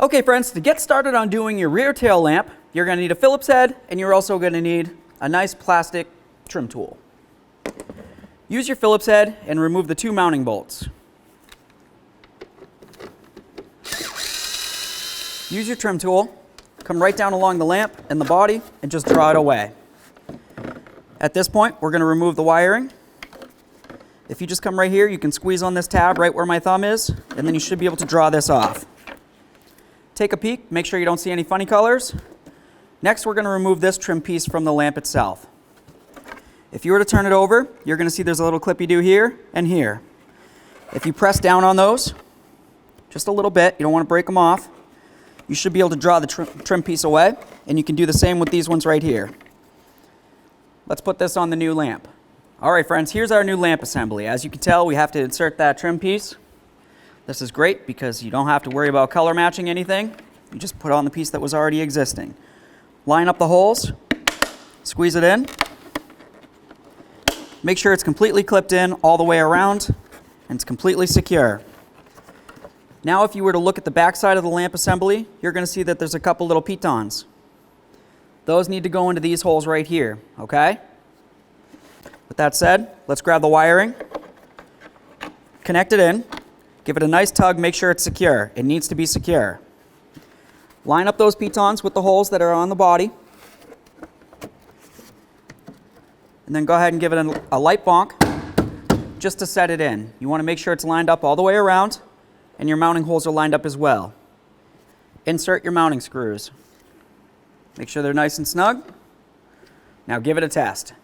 Okay friends, to get started on doing your rear tail lamp, you're going to need a Phillips head and you're also going to need a nice plastic trim tool. Use your Phillips head and remove the two mounting bolts. Use your trim tool, come right down along the lamp and the body and just draw it away. At this point, we're going to remove the wiring. If you just come right here, you can squeeze on this tab right where my thumb is, and then you should be able to draw this off. Take a peek, make sure you don't see any funny colors. Next, we're going to remove this trim piece from the lamp itself. If you were to turn it over, you're going to see there's a little clip you do here and here. If you press down on those, just a little bit, you don't want to break them off, you should be able to draw the trim piece away, and you can do the same with these ones right here. Let's put this on the new lamp. All right, friends, here's our new lamp assembly. As you can tell, we have to insert that trim piece. This is great because you don't have to worry about color matching anything. You just put on the piece that was already existing. Line up the holes, squeeze it in. Make sure it's completely clipped in all the way around and it's completely secure. Now if you were to look at the back side of the lamp assembly, you're going to see that there's a couple little pitons. Those need to go into these holes right here, okay? With that said, let's grab the wiring, connect it in, give it a nice tug, make sure it's secure. It needs to be secure. Line up those pitons with the holes that are on the body. And then go ahead and give it a light bonk just to set it in. You want to make sure it's lined up all the way around and your mounting holes are lined up as well. Insert your mounting screws. Make sure they're nice and snug. Now give it a test.